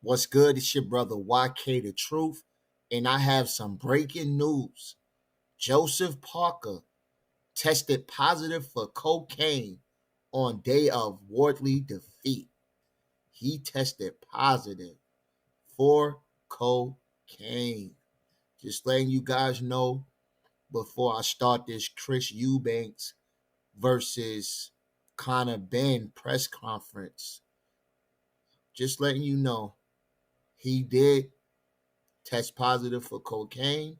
What's good? It's your brother YK The Truth, and I have some breaking news. Joseph Parker tested positive for cocaine on day of Wardley defeat. He tested positive for cocaine. Just letting you guys know before I start this Chris Eubanks versus Connor Ben press conference. Just letting you know he did test positive for cocaine.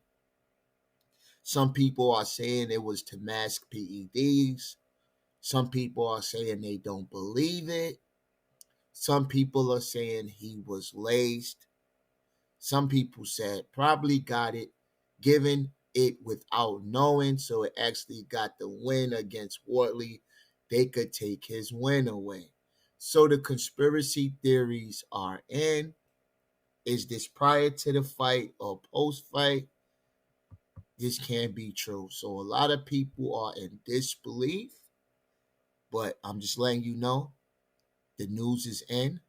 Some people are saying it was to mask PEDs. Some people are saying they don't believe it. Some people are saying he was laced. Some people said probably got it, given it without knowing, so it actually got the win against Wardley. They could take his win away. So the conspiracy theories are in. Is this prior to the fight or post fight? This can't be true. So a lot of people are in disbelief, but I'm just letting you know the news is in.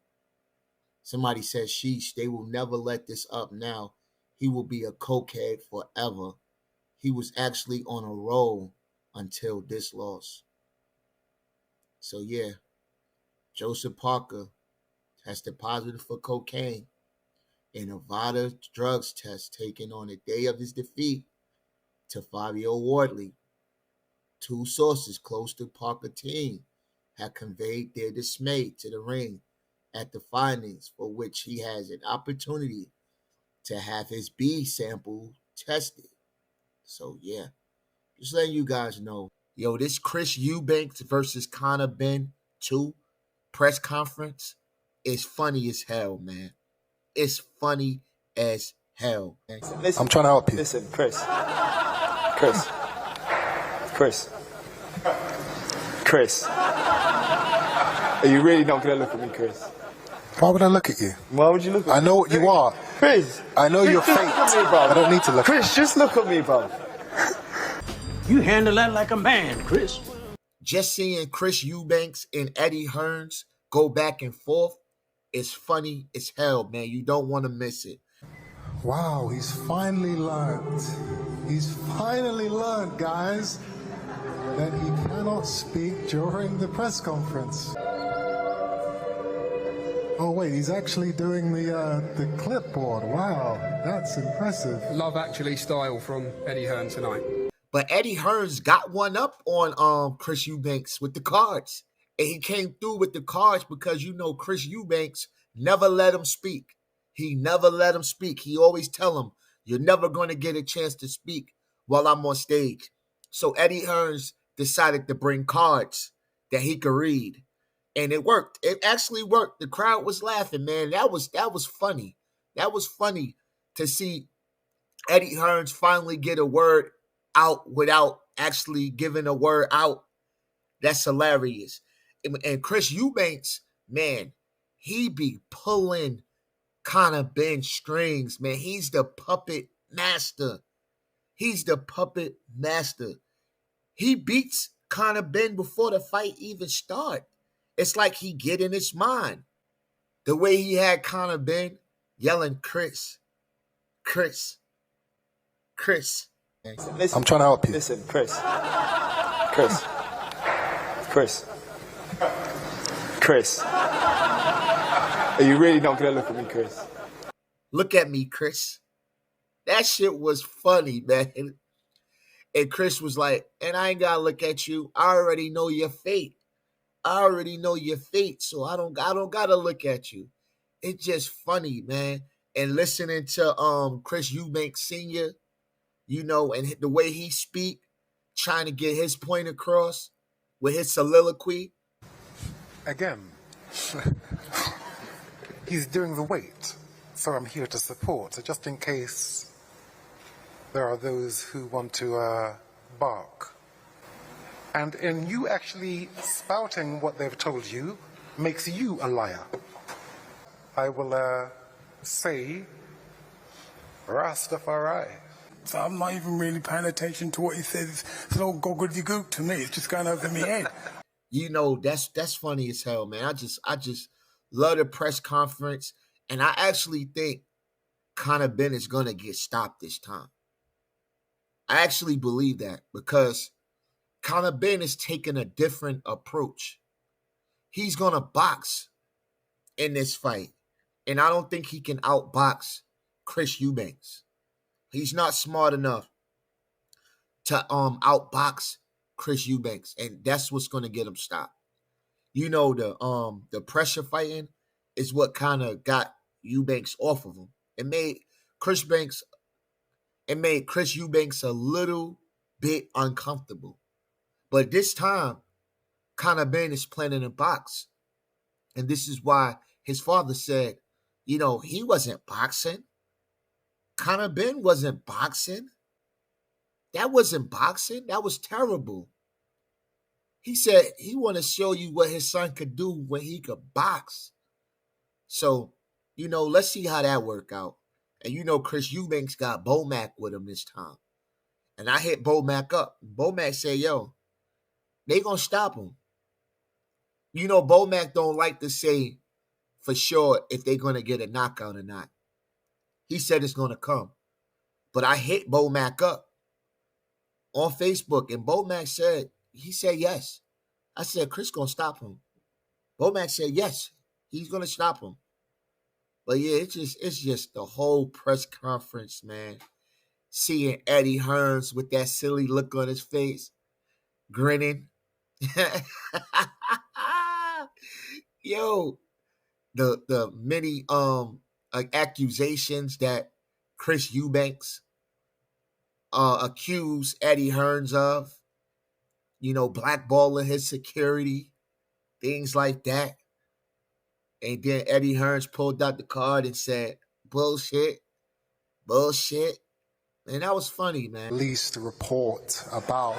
Somebody says, sheesh, they will never let this up now. He will be a cokehead forever. He was actually on a roll until this loss. So yeah, Joseph Parker tested positive for cocaine in a Nevada drugs test taken on the day of his defeat to Fabio Wardley. Two sources close to Parker team had conveyed their dismay to the ring at the findings, for which he has an opportunity to have his B sample tested. So yeah, just letting you guys know. Yo, this Chris Eubanks versus Connor Ben 2 press conference is funny as hell, man. It's funny as hell. Listen, I'm trying to help you. Listen, Chris. Are you really not going to look at me, Chris? Why would I look at you? Why would you look at me? I know what you are. Chris! I know your fate. I don't need to look at you. Chris, just look at me, bro. You handle that like a man, Chris. Just seeing Chris Eubanks and Eddie Hearns go back and forth is funny as hell, man. You don't want to miss it. Wow, he's finally learned. He's finally learned, guys, that he cannot speak during the press conference. Oh wait, he's actually doing the clipboard. Wow, that's impressive. Love Actually style from Eddie Hearn tonight. But Eddie Hearns got one up on Chris Eubanks with the cards. And he came through with the cards because, you know, Chris Eubanks never let him speak. He never let him speak. He always tell him, you're never going to get a chance to speak while I'm on stage. So Eddie Hearns decided to bring cards that he could read. And it worked. It actually worked. The crowd was laughing, man. That was funny. That was funny to see Eddie Hearns finally get a word out without actually giving a word out. That's hilarious. And Chris Eubanks, man, he be pulling Connor Ben strings, man. He's the puppet master. He beats Connor Ben before the fight even starts. It's like he get in his mind. The way he had Connor Ben yelling, Chris. Listen, I'm trying to help you. Listen, Chris. Are you really not going to look at me, Chris? Look at me, Chris. That shit was funny, man. And Chris was like, and I ain't got to look at you. I already know your fate. So I don't got to look at you. It's just funny, man. And listening to Chris Eubanks Sr., you know, and the way he speak, trying to get his point across with his soliloquy. Again, he's doing the weight, so I'm here to support. So just in case there are those who want to bark. And in you actually spouting what they've told you makes you a liar. I will say Rastafari. So I'm not even really paying attention to what he says. It's all gobbledygook to me. It's just going over my head. You know, that's funny as hell, man. I just love the press conference. And I actually think Conor Ben is going to get stopped this time. I actually believe that because Conor Ben is taking a different approach. He's going to box in this fight. And I don't think he can outbox Chris Eubanks. He's not smart enough to outbox Chris Eubanks. And that's what's going to get him stopped. You know, the pressure fighting is what kind of got Eubanks off of him. It made Chris Eubanks a little bit uncomfortable. But this time, Conor Ben is planning to box. And this is why his father said, you know, he wasn't boxing. Conor Ben wasn't boxing. That wasn't boxing. That was terrible. He said he want to show you what his son could do when he could box. So, you know, let's see how that work out. And you know, Chris Eubanks got Bomac with him this time. And I hit Bomac up. Bomac said, yo, they gonna stop him. You know, Bomac don't like to say for sure if they're gonna get a knockout or not. He said it's gonna come. But I hit Bomac up on Facebook, and Bomac said, he said yes. I said, Chris gonna stop him. Bomac said yes, he's gonna stop him. But yeah, it's just the whole press conference, man. Seeing Eddie Hearns with that silly look on his face, grinning. Yo, the many accusations that Chris Eubanks accused Eddie Hearns of, you know, blackballing his security, things like that. And then Eddie Hearns pulled out the card and said, bullshit, bullshit. And that was funny, man. Released a report about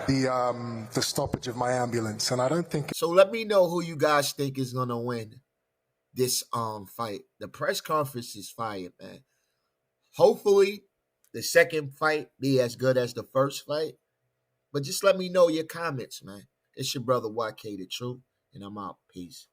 the stoppage of my ambulance, and I don't think. So let me know who you guys think is gonna win this fight. The press conference is fire, man. Hopefully, the second fight be as good as the first fight. But just let me know your comments, man. It's your brother YK the Truth, and I'm out. Peace.